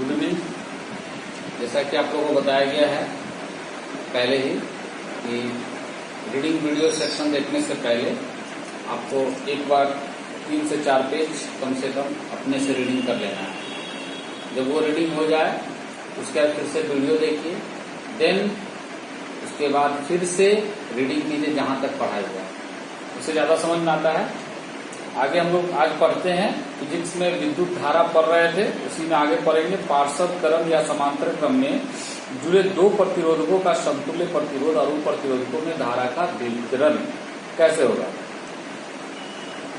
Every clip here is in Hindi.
Good evening. जैसा कि आप लोगों को बताया गया है पहले ही कि रीडिंग वीडियो सेक्शन देखने से पहले आपको एक बार 3 से 4 पेज कम से कम अपने से रीडिंग कर लेना है। जब वो रीडिंग हो जाए उसके बाद फिर से वीडियो देखिए, देन उसके बाद फिर से रीडिंग कीजिए जहां तक पढ़ाई हुआ, उससे ज्यादा समझ में आता है। आगे हम लोग आज पढ़ते हैं फिजिक्स में विद्युत धारा पढ़ रहे थे, उसी में आगे पढ़ेंगे पार्षद क्रम या समांतर क्रम में जुड़े दो प्रतिरोधकों का समतुल्य प्रतिरोध और उन प्रतिरोधकों में धारा का वितरण कैसे होगा।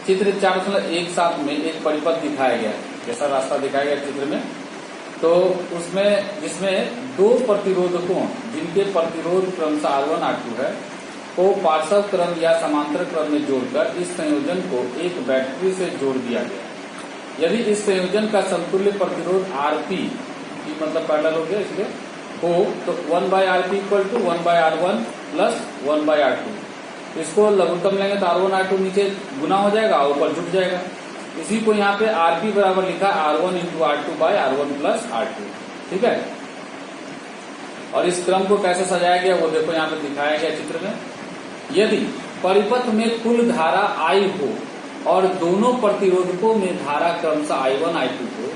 चित्र 4.17 में एक परिपथ दिखाया गया है, जैसा रास्ता दिखाया गया चित्र में, तो उसमें जिसमें दो प्रतिरोधकों जिनके प्रतिरोध क्रमशः R1 R2 है को पार्षद क्रम या समांतर क्रम में जोड़कर इस संयोजन को एक बैटरी से जोड़ दिया गया। यदि इस संयोजन का समतुल्य प्रतिरोध Rp मतलब पैरेलल हो गया इसलिए हो तो 1/Rp equal to 1/R1 plus 1/R2। इसको लघुत्तम लेंगे तो R1 R2 नीचे गुना हो जाएगा और ऊपर जुट जाएगा। इसी को यहाँ पे Rp बराबर लिखा R1 into R2 bye R1 plus R2। ठीक है, और इस क्रम को कैसे सजाया गया वो देखो यहाँ पे दिखाया गया चित्र में। यदि परिपथ में कुल धारा I हो और दोनों प्रतिरोधकों में धारा क्रमशः I1 I2 हो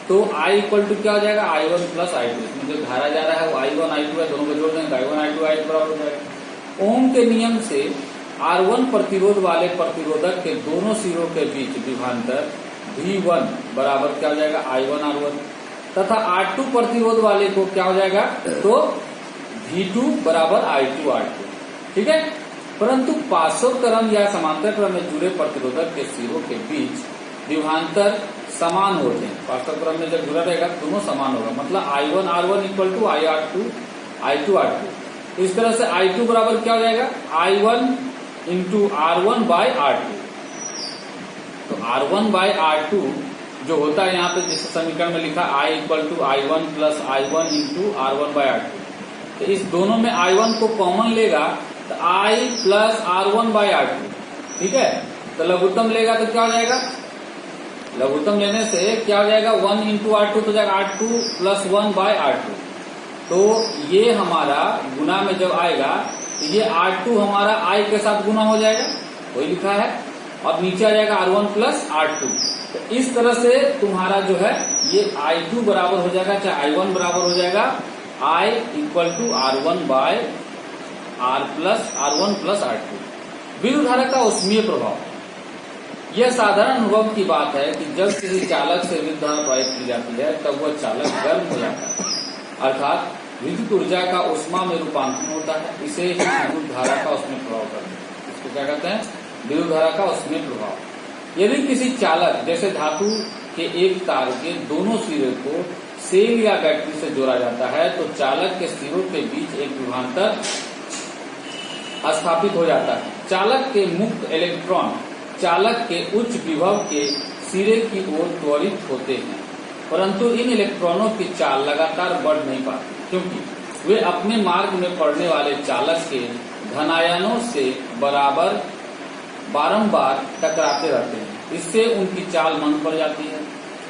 तो I इक्वल टू क्या हो जाएगा I1 प्लस I2। इसमें जो धारा जा रहा है वो I1 I2 है, दोनों को जोड़ देंगे I1 I2 I बराबर हो जाएगा। ओम के नियम से R1 प्रतिरोध वाले प्रतिरोधक के दोनों सिरों के बीच विभवांतर V1 बराबर क्या हो जाएगा I1 R1 तथा R2 प्रतिरोध वाले को क्या हो जाएगा तो V2 बराबर I2 R2। ठीक है, परंतु पार्षद क्रम या समांतर क्रम में जुड़े प्रतिरोधक के सिरों के बीच विभवांतर समान होते हैं। पार्षद क्रम में जब जुड़ा रहेगा दोनों समान होगा, मतलब I1 R1 equal to I2 R2। इस तरह से I2 बराबर क्या हो जाएगा I1 into R1 by R2। तो R1 बाय R2 जो होता है यहाँ पे जिस समीकरण में लिखा I equal to I1 plus I1 into R1 by R2, तो इस दोनों में I1 को कॉमन लेगा तो I plus R1 by R2। ठीक है, तो लघुत्तम लेगा तो क्या हो जाएगा, लघुत्तम लेने से क्या हो जाएगा 1 इंटू R2 तो जाएगा R2 प्लस 1 बाय R2। तो ये हमारा गुना में जब आएगा तो ये R2 हमारा I के साथ गुना हो जाएगा, वही लिखा है, और नीचे आ जाएगा R1 प्लस R2। तो इस तरह से तुम्हारा जो है ये I2 बराबर हो जाएगा, चाहे I1 बराबर हो जाएगा I equal to R1 by R1 plus R2। विद्युत धारा का ऊष्मीय प्रभाव, यह साधारण अनुभव की बात है कि जब किसी चालक से विद्युत धारा प्रवाहित की जाती है तब वह चालक गर्म हो जाता है, अर्थात विद्युत ऊर्जा का ऊष्मा में रूपांतरण होता है। इसे ही विद्युत धारा का ऊष्मीय प्रभाव कहते हैं। इसको क्या कहते हैं, विद्युत धारा का ऊष्मीय प्रभाव। यदि किसी चालक जैसे धातु के एक तार के दोनों सिरे को सेल या बैटरी से जोड़ा जाता है तो चालक के सिरों के बीच एक विभवांतर स्थापित हो जाता है। चालक के मुक्त इलेक्ट्रॉन चालक के उच्च विभव के सिरे की ओर त्वरित होते हैं, परंतु इन इलेक्ट्रॉनों की चाल लगातार बढ़ नहीं पाती क्योंकि वे अपने मार्ग में पड़ने वाले चालक के धनायनों से बारंबार टकराते रहते हैं। इससे उनकी चाल मंद पड़ जाती है।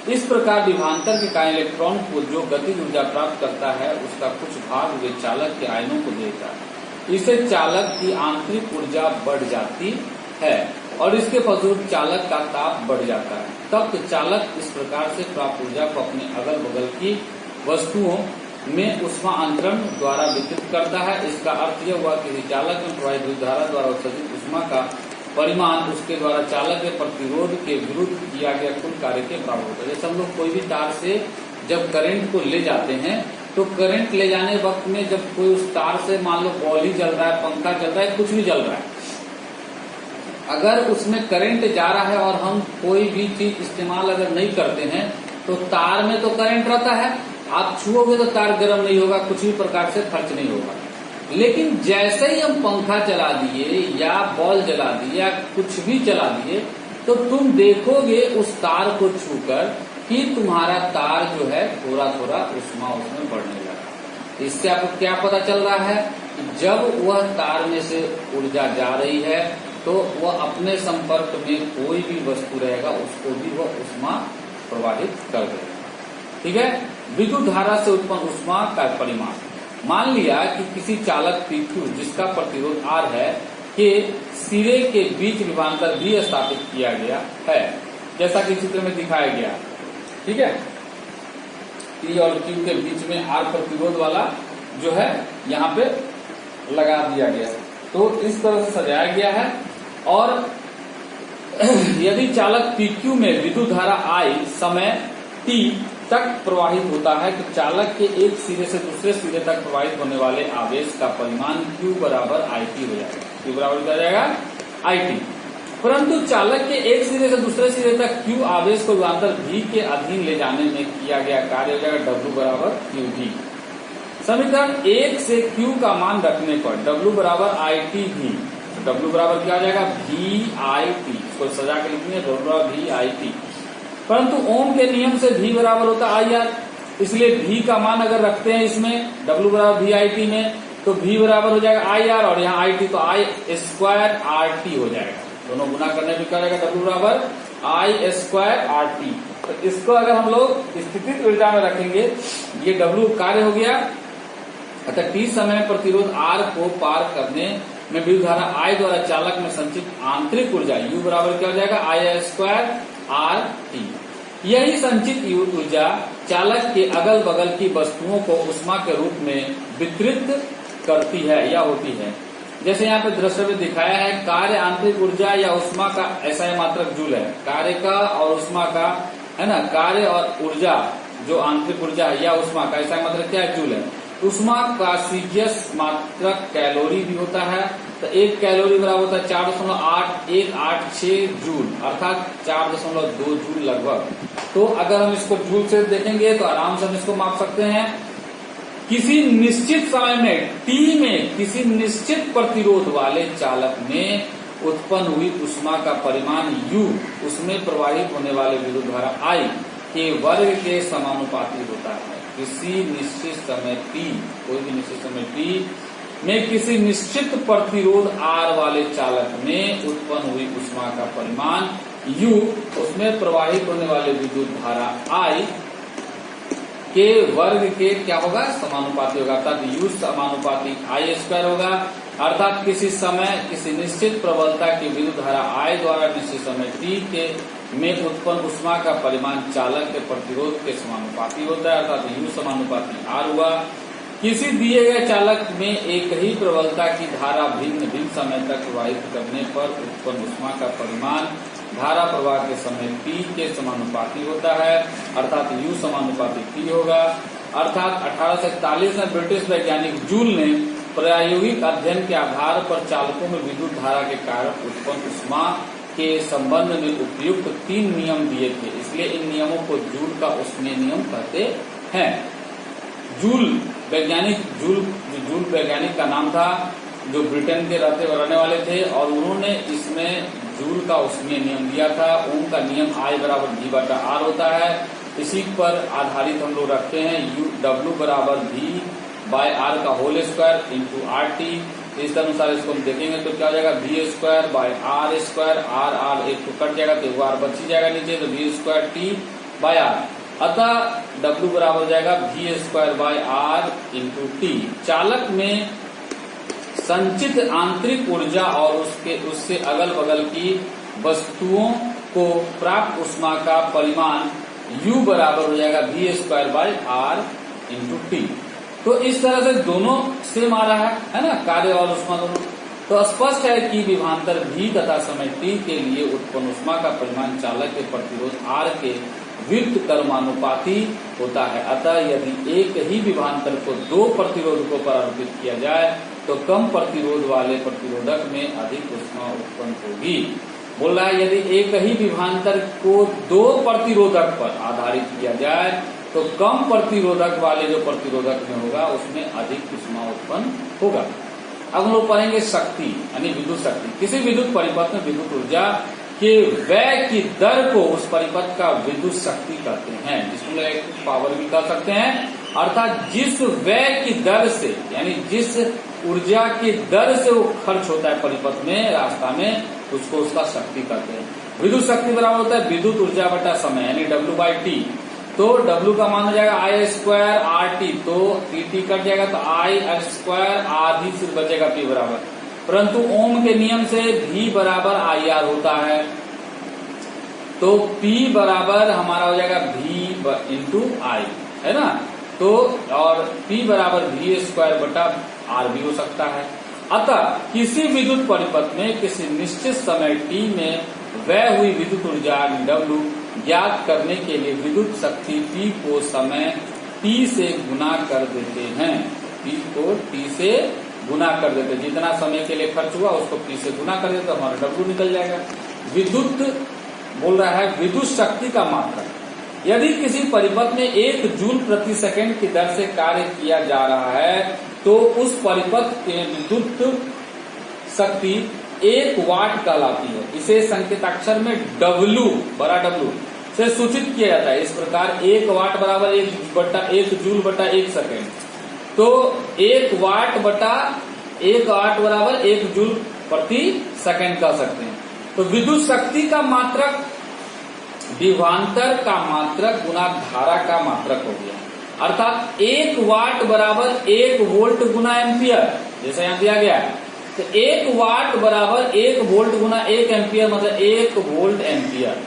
इस प्रकार विभवांतर के कारण इलेक्ट्रॉन को जो गतिज ऊर्जा प्राप्त करता है उसका कुछ भाग वे चालक के आयनों को देता है। इससे चालक की आंतरिक ऊर्जा बढ़ जाती है और इसके फलस्वरूप चालक का ताप बढ़ जाता है। तब चालक इस प्रकार से प्राप्त ऊर्जा को अपने अगल बगल की वस्तुओं में ऊष्मा अंतरण द्वारा वितरित करता है। इसका अर्थ यह हुआ कि चालक में प्रवाहित विद्युत धारा द्वारा उत्सर्जित ऊष्मा का परिमाण उसके द्वारा चालक के प्रतिरोध के विरुद्ध किया गया कुल कार्य के बराबर होता है। जैसे हम लोग कोई भी तार से जब करंट को ले जाते हैं तो करंट ले जाने वक्त में जब कोई उस तार से मान लो बॉल ही जल रहा है, पंखा चल रहा है, कुछ भी जल रहा है, अगर उसमें करंट जा रहा है और हम कोई भी चीज इस्तेमाल अगर नहीं करते हैं तो तार में तो करंट रहता है, आप छुओगे तो तार गर्म नहीं होगा, कुछ भी प्रकार से खर्च नहीं होगा। लेकिन जैसे ही हम पंखा चला दिए या बॉल जला दिए या कुछ भी चला दिए तो तुम देखोगे उस तार को छूकर कि तुम्हारा तार जो है थोड़ा थोड़ा ऊष्मा उसमें बढ़ने लगा। इससे आपको क्या पता चल रहा है कि जब वह तार में से ऊर्जा जा रही है तो वह अपने संपर्क में कोई भी वस्तु रहेगा उसको भी वह ऊष्मा प्रवाहित कर देगा। ठीक है। विद्युत धारा से उत्पन्न ऊष्मा का परिमाण, मान लिया कि किसी चालक PQ जिसका प्रतिरोध R है के सिरे के बीच विभवांतर V स्थापित किया गया है, जैसा कि चित्र में दिखाया गया, ठीक है। P और Q के बीच में R प्रतिरोध वाला जो है यहाँ पे लगा दिया गया है, तो इस तरह से सजाया गया है। और यदि चालक PQ में विद्युत धारा I समय t तक प्रवाहित होता है तो चालक के एक सिरे से दूसरे सिरे तक प्रवाहित होने वाले आवेश का परिमाण Q बराबर IT हो जाएगा। Q बराबर क्या जाएगा? IT। परंतु चालक के एक सिरे से दूसरे सिरे तक Q आवेश को विभवांतर V के अधीन ले जाने में किया गया कार्य हो जाएगा W बराबर QV। समीकरण 1 से Q का मान रखने पर W बराबर ITV, W बराबर क्या हो जाएगा? VIT। इसको सजा के लिखेंगे W बराबर VIT। परंतु ओम के नियम से V बराबर होता है IR, इसलिए V का मान अगर रखते हैं इसमें W बराबर VIT में तो V बराबर हो जाएगा IR और यहाँ IT तो I स्क्वायर RT हो जाएगा। दोनों गुना करने पर क्या हो जाएगा? W बराबर I स्क्वायर RT। तो इसको अगर हम लोग स्थितिज ऊर्जा में रखेंगे, ये W कार्य हो गया, अतः T समय प्रतिरोध R को पार करने में विद्युत धारा I द्वारा चालक में संचित आंतरिक ऊर्जा U बराबर क्या हो जाएगा? I square RT। यही संचित ऊर्जा चालक के अगल बगल की वस्तुओं को ऊष्मा के रूप में वितरित करती है या होती है। जैसे यहाँ पे दृश्य में दिखाया है, कार्य आंतरिक ऊर्जा या ऊष्मा का SI मात्रक जूल है, कार्य का और ऊष्मा का है ना, कार्य और ऊर्जा जो आंतरिक ऊर्जा है या ऊष्मा का SI मात्रक क्या है? जूल है। ऊष्मा का सीजीएस मात्रक कैलोरी भी होता है, तो 1 कैलोरी बराबर होता है 4.8186 जूल, अर्थात 4.2 जूल लगभग। तो अगर हम इसको जूल से देखेंगे तो आराम से हम इसको माप सकते हैं। किसी निश्चित समय में T में किसी निश्चित प्रतिरोध वाले चालक में उत्पन्न हुई ऊष्मा का परिमाण U उसमें प्रवाहित होने वाले विद्युत धारा I के वर्ग के समानुपाती होता है। किसी निश्चित समय T, कोई भी निश्चित समय T में किसी निश्चित प्रतिरोध R वाले चालक में उत्पन्न हुई ऊष्मा का परिमाण U उसमें प्रवाहित होने वाले विद्युत धारा I के वर्ग के क्या होगा? समानुपाती होगा, अर्थात U समानुपाती I स्क्वायर होगा। अर्थात किसी समय किसी निश्चित प्रबलता की विद्युत धारा I द्वारा निश्चित समय T के में उत्पन्न ऊष्मा का परिमाण चालक के प्रतिरोध के समानुपाती होता है, अर्थात U समानुपाती R हुआ। किसी दिए गए चालक में एक ही प्रबलता की धारा भिन्न भिन्न समय तक प्रवाहित करने पर उत्पन्न ऊष्मा का परिमाण धारा प्रवाह के समय T के समानुपाती होता है, अर्थात U समानुपाती T होगा। अर्थात 1841 में ब्रिटिश वैज्ञानिक जूल ने प्रायोगिक अध्ययन के आधार पर चालकों में विद्युत धारा के कारण उत्पन्न ऊष्मा के संबंध में उपयुक्त 3 नियम दिए थे, इसलिए इन नियमों को जूल का ऊष्मीय नियम कहते हैं। जूल वैज्ञानिक का नाम था, जो ब्रिटेन के रहने वाले थे, और उन्होंने इसमें जूल का ऊष्मीय नियम दिया था। ओम का नियम I बराबर V बटा R होता है, इसी पर आधारित हम लोग रखते हैं W बराबर V बाय R का होल स्क्वायर इंटू RT। इस अनुसार इसको हम देखेंगे तो क्या हो जाएगा? V square by R square, R एक तो कट जाएगा तो R बच ही जाएगा नीचे, तो V square T by R, अतः W बराबर हो जाएगा V square by R into T। चालक में संचित आंतरिक ऊर्जा और उससे अगल बगल की वस्तुओं को प्राप्त ऊष्मा का परिमाण U बराबर हो जाएगा V square by R into T। तो इस तरह से दोनों सेम आ रहा है ना, कार्य और ऊष्मा दोनों। तो स्पष्ट है कि विभवांतर V तथा समय T के लिए उत्पन्न ऊष्मा का परिमाण चालक के प्रतिरोध R के व्युत्क्रमानुपाती कर्मानुपाती होता है। अतः यदि एक ही विभवांतर को 2 प्रतिरोधकों पर आरोपित किया जाए तो कम प्रतिरोध वाले प्रतिरोधक में अधिक ऊष्मा उत्पन्न होगी। बोल रहा है यदि एक ही विभवांतर को 2 प्रतिरोधक पर आधारित किया जाए तो कम प्रतिरोधक वाले जो प्रतिरोधक में होगा उसमें अधिक ऊष्मा उत्पन्न होगा। अब हम लोग पढ़ेंगे शक्ति यानी विद्युत शक्ति। किसी विद्युत परिपथ में विद्युत ऊर्जा के व्यय की दर को उस परिपथ का विद्युत शक्ति कहते हैं, जिसमें एक पावर भी कह सकते हैं। अर्थात जिस व्यय की दर से यानी जिस ऊर्जा की दर से वो खर्च होता है परिपथ में रास्ता में, उसको उसका शक्ति कहते हैं। विद्युत शक्ति बराबर होता है विद्युत ऊर्जा बटा समय यानी W/T। तो W का मान हो जाएगा I स्क्वायर RT, तो TT कट जाएगा तो I स्क्वायर R ही सिर्फ बचेगा P बराबर। परंतु ओम के नियम से V बराबर IR होता है, तो P बराबर हमारा हो जाएगा V इंटू I, है ना। तो और P बराबर V स्क्वायर बटा R भी हो सकता है। अतः किसी विद्युत परिपथ में किसी निश्चित समय t में व्यय हुई विद्युत ऊर्जा W ज्ञात करने के लिए विद्युत शक्ति P को समय t से गुना कर देते हैं। P को t से गुना कर देते हैं, जितना समय के लिए खर्च हुआ उसको P से गुना कर देते तो हमारा W निकल जाएगा। विद्युत बोल रहा है विद्युत शक्ति का मात्रक। यदि किसी परिपथ में 1 जूल प्रति सेकंड की दर से कार्य किया जा रहा है तो उस परिपथ के विद्युत शक्ति 1 वाट कहलाती है। इसे संकेताक्षर में W बड़ा W से सूचित किया जाता है इस प्रकार, 1 वाट बराबर 1 जूल बटा 1 सेकेंड। तो 1 वाट बराबर 1 जूल प्रति सेकंड कह सकते हैं। तो विद्युत शक्ति का मात्रक विभवांतर का मात्रक गुना धारा का मात्रक हो गया, अर्थात 1 वाट बराबर 1 वोल्ट गुना एम्पियर, जैसे यहाँ दिया गया है। तो 1 वाट बराबर 1 वोल्ट गुना 1 एम्पियर, मतलब 1 वोल्ट एम्पियर।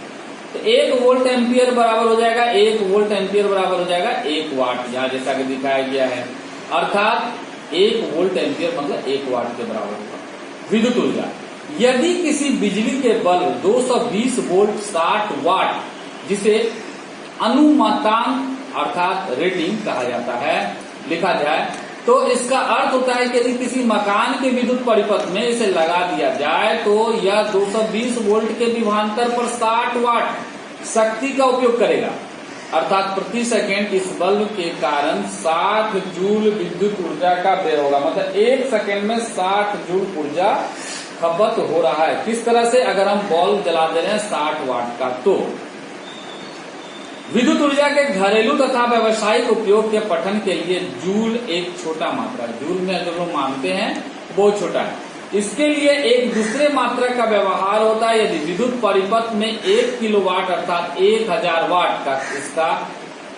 तो 1 वोल्ट एम्पियर बराबर हो जाएगा 1 वोल्ट एम्पियर बराबर हो जाएगा 1 वाट, यहाँ जैसा कि दिखाया गया है। अर्थात 1 वोल्ट एम्पियर मतलब 1 वाट के बराबर होगा विद्युत ऊर्जा। यदि किसी बिजली के बल्ब 220 वोल्ट 60 वाट, जिसे अनुमातांक अर्थात रेटिंग कहा जाता है, लिखा जाए तो इसका अर्थ होता है कि यदि किसी मकान के विद्युत परिपथ में इसे लगा दिया जाए तो यह 220 वोल्ट के विभवांतर पर 60 वाट शक्ति का उपयोग करेगा, अर्थात प्रति सेकंड इस बल्ब के कारण 60 जूल विद्युत ऊर्जा का व्यय होगा। मतलब 1 सेकंड में 60 जूल ऊर्जा खपत हो रहा है। किस तरह से? अगर हम बल्ब जला दे रहे हैं 60 वाट का। तो विद्युत ऊर्जा के घरेलू तथा व्यावसायिक उपयोग के पठन के लिए जूल एक छोटा मात्रा है। जूल में जो लोग मानते हैं बहुत छोटा है। इसके लिए एक दूसरे मात्रक का व्यवहार होता है। यदि विद्युत परिपथ में 1 किलोवाट अर्थात 1000 वाट का इसका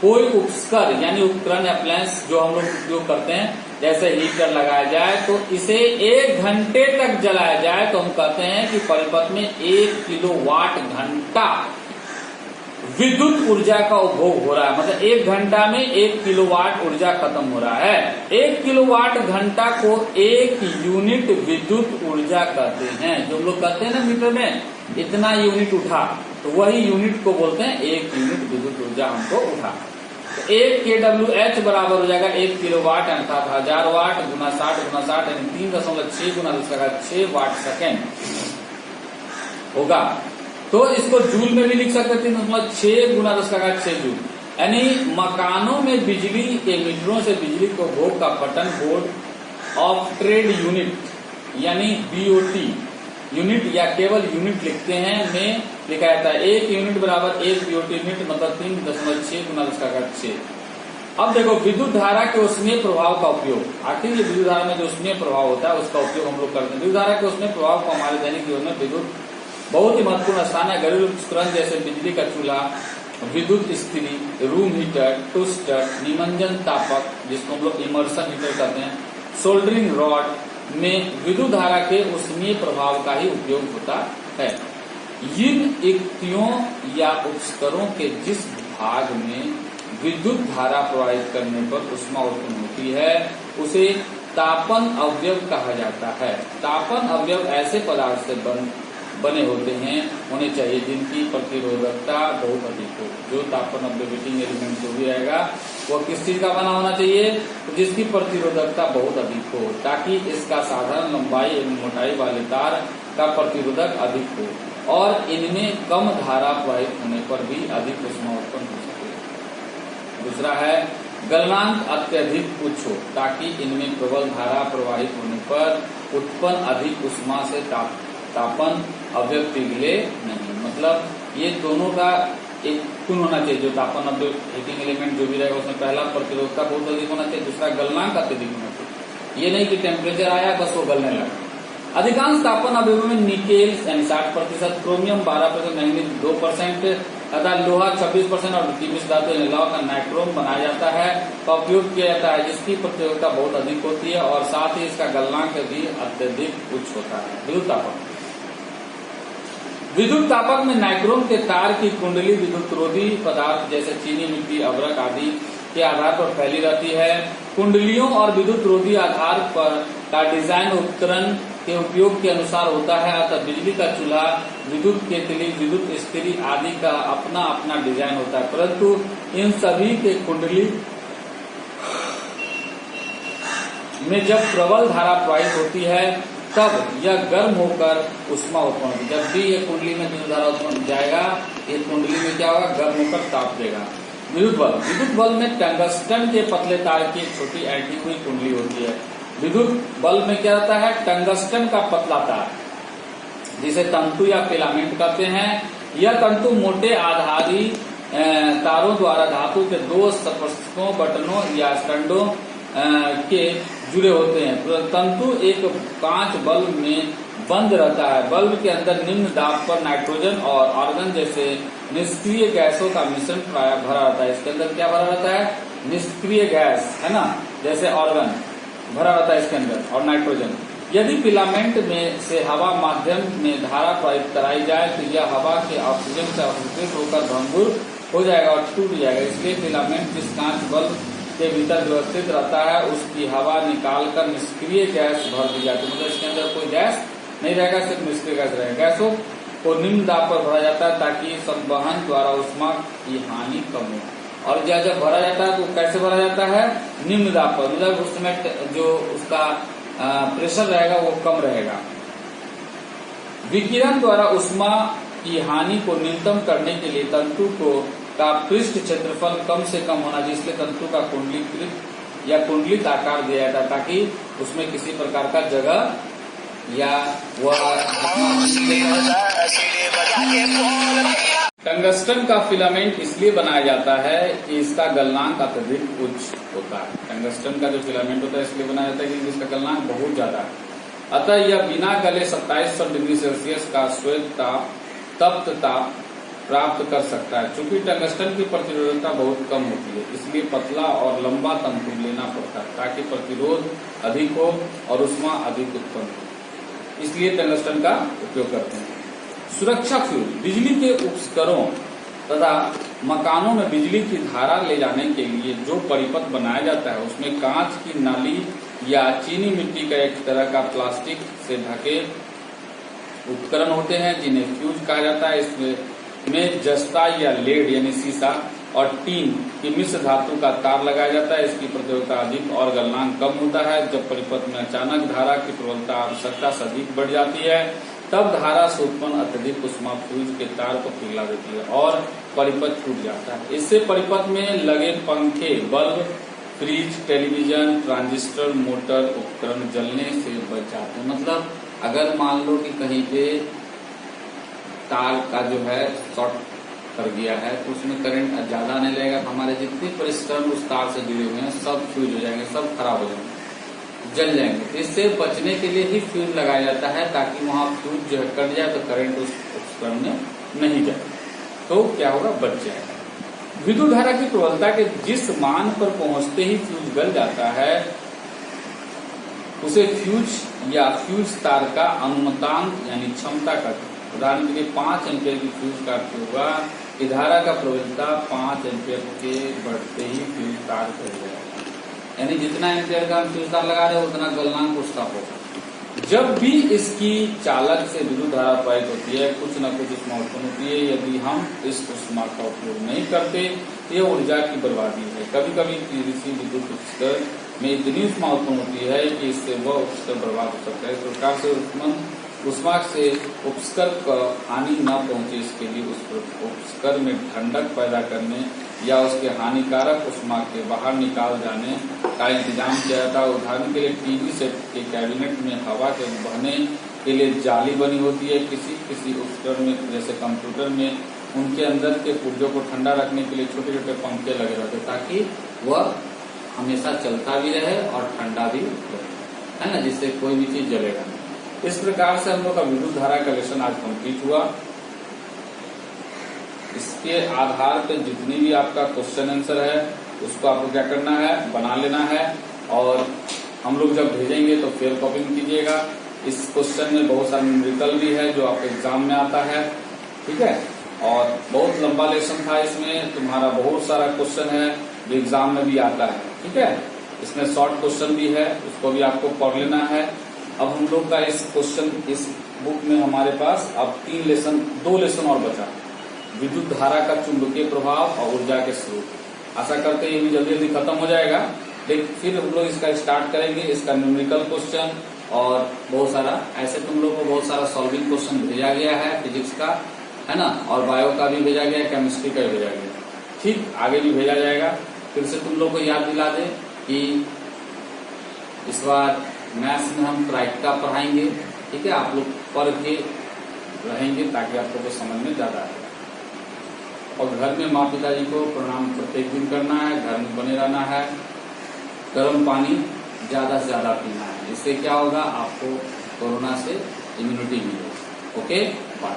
कोई उपकरण यानी उपकरण अप्लायंस जो हम लोग उपयोग करते हैं, जैसे हीटर लगाया जाए, तो इसे 1 घंटे तक जलाया जाए तो हम कहते हैं कि परिपथ में 1 किलोवाट घंटा विद्युत ऊर्जा का उपभोग हो रहा है। मतलब 1 घंटा में 1 किलोवाट ऊर्जा खत्म हो रहा है। 1 किलोवाट घंटा को 1 यूनिट विद्युत ऊर्जा कहते हैं। जो लोग कहते हैं ना मीटर में इतना यूनिट उठा, तो वही यूनिट को बोलते हैं 1 यूनिट विद्युत ऊर्जा हमको उठा। तो 1 kWh बराबर हो जाएगा 1 किलोवाट अर्थात 1000 वाट गुना 60 गुना 60 यानी 3.6 गुना 10⁶ वाट सेकेंड होगा। तो इसको जूल में भी लिख सकते थे, 3.6 गुना 10⁶ जूल। यानी मकानों में बिजली के मीटरों से बिजली को उपभोग का पठन बोर्ड ऑफ ट्रेड यूनिट यानी BOT यूनिट या केवल यूनिट लिखते हैं में लिखा जाता है। 1 यूनिट बराबर 1 BOT यूनिट मतलब 3.6 गुना 10⁶। अब देखो विद्युत धारा के उष्मीय प्रभाव का उपयोग। आखिर ये विद्युत धारा में जो उष्मीय प्रभाव होता है उसका उपयोग हम लोग करते हैं। विद्युत धारा के उष्मीय प्रभाव को हमारे दैनिक जीवन में विद्युत बहुत ही महत्वपूर्ण स्थान है। घरेलू उपकरण जैसे बिजली का चूल्हा, विद्युत इस्त्री, रूम हीटर, टोस्टर, निमंजन तापक जिसको हम लोग इमर्सन हीटर कहते हैं, सोल्डरिंग रॉड में विद्युत धारा के उष्मीय प्रभाव का ही उपयोग होता है। इन युक्तियों या उपकरणों के जिस भाग में विद्युत धारा प्रवाहित करने पर ऊष्मा उत्पन्न होती है उसे तापन अवयव कहा जाता है। तापन अवयव ऐसे पदार्थ से बने होते हैं होने चाहिए जिनकी प्रतिरोधकता बहुत अधिक हो। जो तापन अवयव हीटिंग एलिमेंट जो भी आएगा वो किस चीज का बना होना चाहिए? तो जिसकी प्रतिरोधकता बहुत अधिक हो, ताकि इसका साधारण लंबाई एवं मोटाई वाले तार का प्रतिरोधक अधिक हो और इनमें कम धारा प्रवाहित होने पर भी अधिक ऊष्मा उत्पन्न हो सके। दूसरा है गलनांक अत्यधिक उच्च हो, ताकि इनमें प्रबल धारा प्रवाहित होने पर उत्पन्न अधिक ऊष्मा से तापन अवयव पिघले नहीं। मतलब ये दोनों का एक गुण होना चाहिए। जो तापन अवयव हीटिंग एलिमेंट जो भी रहेगा उसमें पहला प्रतिरोधकता बहुत अधिक होना चाहिए, दूसरा गलनांक अत्यधिक होना चाहिए। ये नहीं कि टेम्परेचर आया बस वो गलने लगा। अधिकांश तापन अवयवों में निकेल 60%, क्रोमियम 12%, मैंगनीज 2%, तथा लोहा 26% और मिश्र धातु यानी लौह का नाइट्रोम बनाया जाता है का उपयोग किया जाता है, जिसकी प्रतियोगिता बहुत अधिक होती है और साथ ही इसका गलनांक भी अत्यधिक उच्च होता है। विद्युत तापक में नाइक्रोम के तार की कुंडली विद्युतरोधी पदार्थ जैसे चीनी मिट्टी, अभ्रक आदि के आधार पर फैली रहती है। कुंडलियों और विद्युतरोधी आधार पर का डिजाइन उपकरण के उपयोग के अनुसार होता है। अतः बिजली का चूल्हा, विद्युत केतली, विद्युत इस्त्री आदि का अपना अपना डिजाइन होता है, परंतु इन सभी के कुंडली में जब प्रबल धारा प्रवाहित होती है तब यह गर्म होकर उष्मा उत्पन्न होती है। जब भी ये कुंडली में विद्युत धारा उत्पन्न जाएगा, ये कुंडली में क्या होगा, गर्म होकर ताप देगा। विद्युत बल्ब में टंगस्टन के पतले तार की एक छोटी ऐंठी हुई कुंडली होती है। विद्युत बल्ब में क्या होता है, टंगस्टन का पतला तार, जिसे तंतु या फिलामेंट कहते हैं। यह तंतु मोटे आधारी तारों द्वारा धातु के दो स्पर्शकों, बटनों या स्टैंडों के जुड़े होते हैं। तंतु एक कांच बल्ब में बंद रहता है। बल्ब के अंदर निम्न दाब पर नाइट्रोजन और आर्गन जैसे निष्क्रिय गैसों का मिश्रण प्रायः भरा रहता है। इसके अंदर क्या भरा रहता है, निष्क्रिय गैस, है ना, जैसे आर्गन भरा रहता है इसके अंदर, और नाइट्रोजन। यदि फिलामेंट में से हवा माध्यम में धारा प्रवाहित कराई जाए तो यह हवा के ऑक्सीजन से अवशोषित होकर भंगुर हो जाएगा और टूट जाएगा। इसलिए फिलामेंट जिस कांच बल्ब के भीतर व्यवस्थित रहता है उसकी हवा निकालकर निष्क्रिय गैस भर दी जाती है। मतलब इसके अंदर कोई गैस नहीं रहेगा, सिर्फ निष्क्रिय गैस रहेगा। गैसों को निम्न दाब पर भरा जाता है ताकि संवहन द्वारा उष्मा की हानि कम हो। और जब भरा जाता है तो कैसे भरा जाता है, निम्न दाब पर, मतलब उसमें जो उसका प्रेशर रहेगा वो कम रहेगा। विकिरण द्वारा उष्मा की हानि को न्यूनतम करने के लिए तंतु का पृष्ठ क्षेत्रफल कम से कम होना चाहिए, इसलिए तंतु का कुंडलीकृत या कुंडलित आकार दिया जाता है ताकि उसमें किसी प्रकार का जगह या वह टंगस्टन का फिलामेंट इसलिए बनाया जाता है कि इसका गलनांक अत्यधिक उच्च होता है। टंगस्टन का जो फिलामेंट होता है इसलिए बनाया जाता है क्योंकि इसका गलनांक बहुत ज्यादा है। अतः यह बिना गले 2700 डिग्री सेल्सियस का श्वेत ताप, तप्त ताप प्राप्त कर सकता है। चूंकि टंगस्टन की प्रतिरोधकता बहुत कम होती है, इसलिए पतला और लंबा तंतु लेना पड़ता है ताकि प्रतिरोध अधिक हो और उष्मा अधिक उत्पन्न हो। इसलिए टंगस्टन का उपयोग करते हैं। सुरक्षा फ्यूज, बिजली के उपकरणों तथा मकानों में बिजली की धारा ले जाने के लिए जो परिपथ बनाया जाता है उसमें कांच की नाली या चीनी मिट्टी का एक तरह का प्लास्टिक से ढके उपकरण होते हैं जिन्हें फ्यूज कहा जाता है। इसमें जस्ता या लेड यानी सीसा और टीन की मिश्र धातु का तार लगाया जाता है। इसकी प्रतिरोधकता अधिक और गलनांक कम होता है। जब परिपथ में अचानक धारा की प्रबलता आवश्यकता से अधिक बढ़ जाती है तब धारा से उत्पन्न अत्यधिक उष्मा फ्यूज के तार को पिघला देती है और परिपथ टूट जाता है। इससे परिपथ में लगे पंखे, bulb, fridge, television, transistor, motor उपकरण जलने से बच जाते हैं। मतलब अगर मान लो कि कहीं पे तार का जो है शॉर्ट कर गया है तो उसमें करंट ज्यादा नहीं लगेगा तो हमारे जितने परिष्करण उस तार से जुड़े हुए हैं सब फ्यूज हो जाएंगे, सब खराब हो जाएंगे, जल जाएंगे। इससे बचने के लिए ही फ्यूज लगाया जाता है ताकि वहां फ्यूज जो है कट जाए तो करंट उस उपकरण में नहीं जाए, तो क्या होगा, बच जाएगा। विद्युत धारा की प्रबलता के जिस मान पर पहुंचते ही फ्यूज गल जाता है उसे फ्यूज या फ्यूज तार का अनुमतांक यानी क्षमता कहते हैं। उदाहरण के लिए 5 एम्पियर की फ्यूज का अर्थ होगा कि धारा का प्रबलता 5 एम्पियर के बढ़ते ही फ्यूज तार कर जाएगा, यानी जितना एम्पियर का हम फ्यूज तार लगा रहे हैं उतना गलनांक उसका होगा। जब भी इसकी चालक से विद्युत धारा प्रवाहित होती है कुछ न कुछ उष्मा उत्पन्न होती है। यदि हम इस उष्मा का उपयोग नहीं करते तो यह ऊर्जा की बर्बादी है। कभी कभी किसी विद्युत उपकरण में इतनी उष्मा उत्पन्न होती है कि इससे वह उपकरण बर्बाद हो सकता है। इस प्रकार से उष्मा से उपस्कर को हानि न पहुंचे इसके लिए उस उपस्कर में ठंडक पैदा करने या उसके हानिकारक उष्मा के बाहर निकाल जाने का इंतजाम किया जाता है। उदाहरण के लिए टीवी सेट के कैबिनेट में हवा के बहने के लिए जाली बनी होती है। किसी उपकरण में जैसे कंप्यूटर में उनके अंदर के पुर्जों को ठंडा रखने के लिए छोटे छोटे पंखे लगे रहते ताकि वह हमेशा चलता भी रहे और ठंडा भी रहे, है ना, जिससे कोई भी चीज जलेगा नहीं। इस प्रकार से हम लोग का विद्युत धारा का लेसन आज कंप्लीट हुआ। इसके आधार पे जितनी भी आपका क्वेश्चन आंसर है उसको आपको क्या करना है, बना लेना है। और हम लोग जब भेजेंगे तो फेयर कॉपी में कीजिएगा। इस क्वेश्चन में बहुत सारा न्यूमेरिकल भी है जो आपके एग्जाम में आता है, ठीक है। और बहुत लंबा लेसन था, इसमें तुम्हारा बहुत सारा क्वेश्चन है जो एग्जाम में भी आता है, ठीक है। इसमें शॉर्ट क्वेश्चन भी है, उसको भी आपको पढ़ लेना है। अब हम लोग का इस क्वेश्चन, इस बुक में हमारे पास अब 2 लेसन और बचा, विद्युत धारा का चुंबकीय प्रभाव और ऊर्जा के स्रोत। आशा करते हैं ये भी जल्दी जल्दी खत्म हो जाएगा, लेकिन फिर हम लोग इसका स्टार्ट करेंगे, इसका न्यूमेरिकल क्वेश्चन और बहुत सारा ऐसे तुम लोग को बहुत सारा सॉल्विंग क्वेश्चन भेजा गया है, फिजिक्स का है ना, और बायो का भी भेजा गया है, केमिस्ट्री का भी भेजा गया है, ठीक, आगे भी भेजा जाएगा। फिर से तुम लोग को याद दिला दे कि इस बार मैथ्स में हम प्रायिकता पढ़ाएंगे, ठीक है। आप लोग पढ़ के रहेंगे ताकि आपको तो समझ में ज्यादा आए। और घर में माँ पिताजी को प्रणाम प्रत्येक दिन करना है, घर में बने रहना है, गर्म पानी ज्यादा से ज्यादा पीना है। इससे क्या होगा, आपको कोरोना से इम्यूनिटी मिलेगी। Okay, bye.